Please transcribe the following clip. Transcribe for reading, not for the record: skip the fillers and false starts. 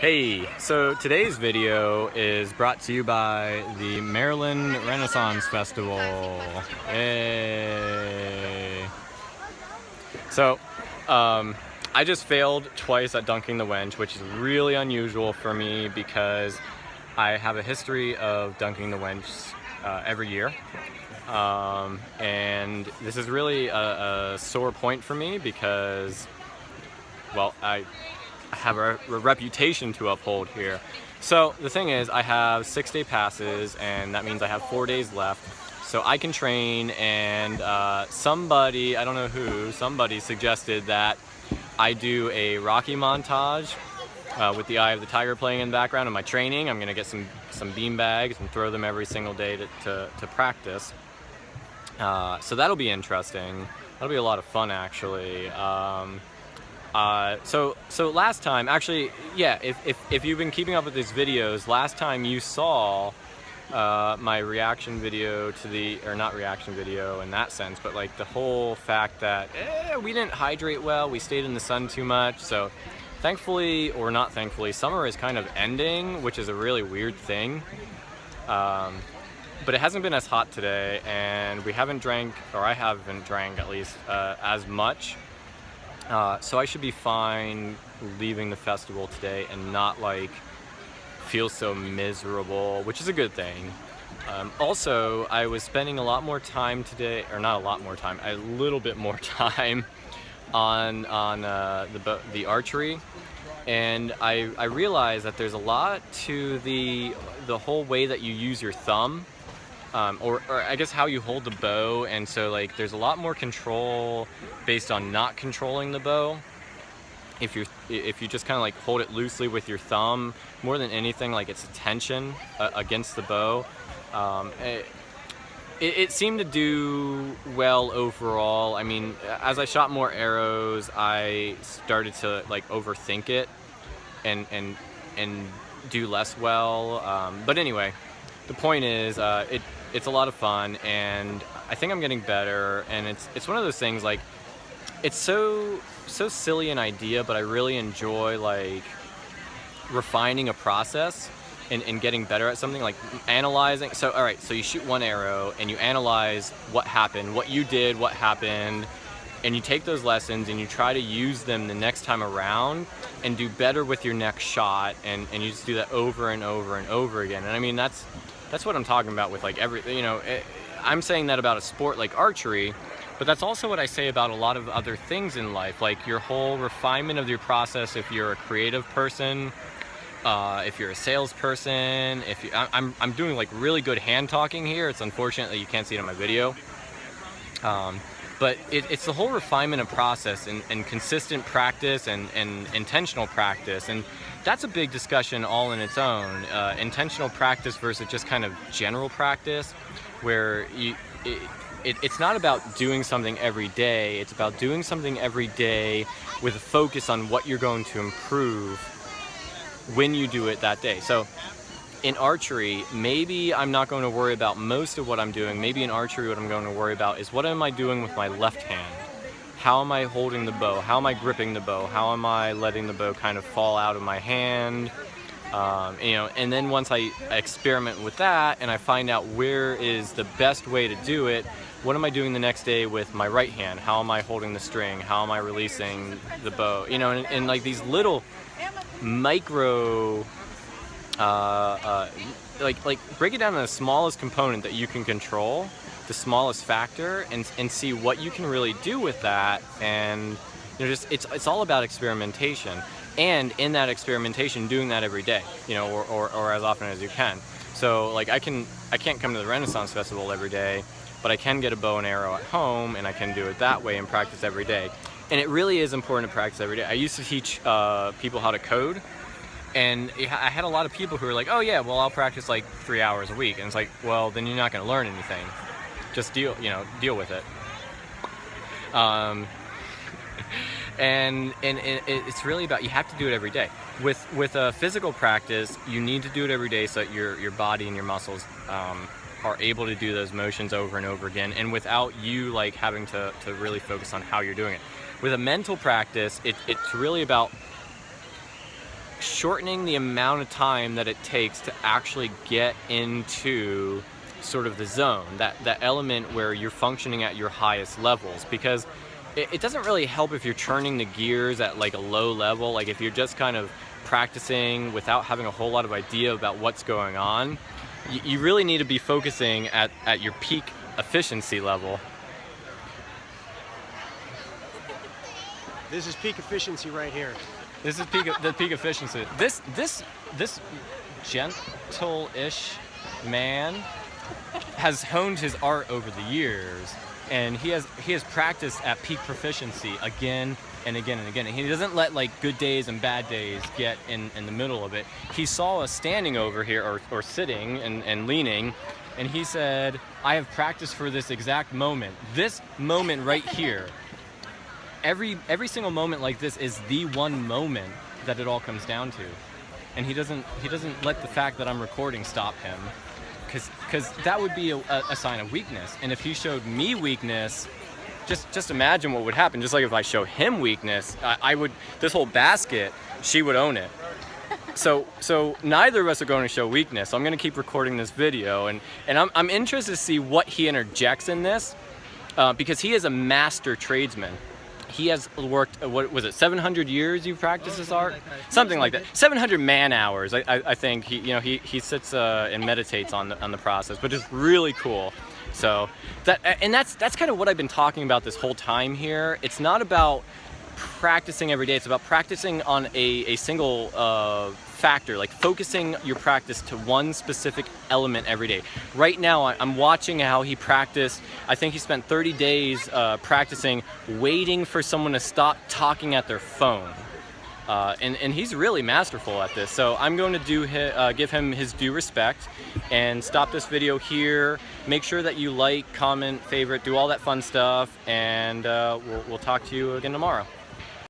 Hey, so today's video is brought to you by the Maryland Renaissance Festival. Yay! So, I just failed twice at dunking the wench, which is really unusual for me because I have a history of dunking the wench every year. And this is really a sore point for me because, well, I have a reputation to uphold here. So the thing is, I have 6-day passes, and that means I have 4 days left. So I can train, and somebody, I don't know who, somebody suggested that I do a Rocky montage with the Eye of the Tiger playing in the background of my training. I'm gonna get some bean bags and throw them every single day to practice. So that'll be interesting. That'll be a lot of fun, actually. So last time, actually, yeah, if you've been keeping up with these videos, last time you saw my reaction video to the, or not reaction video in that sense, but like the whole fact that we didn't hydrate well, we stayed in the sun too much. So thankfully, or not thankfully, summer is kind of ending, which is a really weird thing. But it hasn't been as hot today, and we haven't drank, or I haven't drank at least, as much. So I should be fine leaving the festival today and not like feel so miserable, which is a good thing. Also, I was spending a lot more time today, or not a lot more time, a little bit more time on the archery, and I realized that there's a lot to the whole way that you use your thumb. Or I guess how you hold the bow, and so like there's a lot more control based on not controlling the bow. If you just kind of like hold it loosely with your thumb, more than anything, like it's a tension against the bow. It seemed to do well overall. I mean, as I shot more arrows, I started to like overthink it and do less well. But anyway, the point is, it's a lot of fun, and I think I'm getting better. And it's one of those things, like, it's so silly an idea, but I really enjoy like refining a process and getting better at something, like analyzing. So all right, so you shoot one arrow and you analyze what happened, what you did, what happened, and you take those lessons and you try to use them the next time around and do better with your next shot, and you just do that over and over and over again. And I mean, that's what I'm talking about with like everything, you know. I'm saying that about a sport like archery, but that's also what I say about a lot of other things in life, like your whole refinement of your process. If you're a creative person, if you're a salesperson, if you, I'm doing like really good hand talking here. It's unfortunate that you can't see it on my video. But it's the whole refinement of process and consistent practice and intentional practice. And that's a big discussion all in its own. Intentional practice versus just kind of general practice, where it's not about doing something every day. It's about doing something every day with a focus on what you're going to improve when you do it that day. So in archery, maybe I'm not going to worry about most of what I'm doing. Maybe in archery, what I'm going to worry about is what am I doing with my left hand? How am I holding the bow? How am I gripping the bow? How am I letting the bow kind of fall out of my hand? You know, and then once I experiment with that and I find out where is the best way to do it, what am I doing the next day with my right hand? How am I holding the string? How am I releasing the bow? You know, and like these little micro, like break it down to the smallest component that you can control, the smallest factor, and see what you can really do with that. And you know, just it's all about experimentation, and in that experimentation, doing that every day, you know, or as often as you can. So like I can't come to the Renaissance Festival every day, but I can get a bow and arrow at home, and I can do it that way and practice every day. And it really is important to practice every day. I used to teach people how to code, and I had a lot of people who were like, oh yeah, well, I'll practice like 3 hours a week. And it's like, well, then you're not going to learn anything. Just deal with it. And it's really about, you have to do it every day. With a physical practice, you need to do it every day so that your body and your muscles are able to do those motions over and over again, and without you like having to really focus on how you're doing it. With a mental practice, it's really about shortening the amount of time that it takes to actually get into sort of the zone, that element where you're functioning at your highest levels, because it doesn't really help if you're turning the gears at like a low level. Like if you're just kind of practicing without having a whole lot of idea about what's going on, you really need to be focusing at your peak efficiency level. This is peak efficiency right here. This is the peak efficiency. This gentle-ish man has honed his art over the years, and he has practiced at peak proficiency again and again and again. And he doesn't let like good days and bad days get in the middle of it. He saw us standing over here or sitting and leaning, and he said, I have practiced for this exact moment. This moment right here. Every single moment like this is the one moment that it all comes down to. And he doesn't let the fact that I'm recording stop him, because that would be a sign of weakness. And if he showed me weakness, just imagine what would happen. Just like if I show him weakness, I would, this whole basket, she would own it. So neither of us are going to show weakness. So I'm going to keep recording this video, and I'm interested to see what he interjects in this, because he is a master tradesman. He has worked, what was it, 700 years you've practiced this art? Something like that. 700 man hours, I think. He sits and meditates on the process, but it's really cool. So that's kind of what I've been talking about this whole time here. It's not about practicing every day. It's about practicing on a single factor, like focusing your practice to one specific element every day. Right now, I'm watching how he practiced. I think he spent 30 days practicing waiting for someone to stop talking at their phone. And he's really masterful at this. So I'm going to give him his due respect and stop this video here. Make sure that you like, comment, favorite, do all that fun stuff, and we'll talk to you again tomorrow.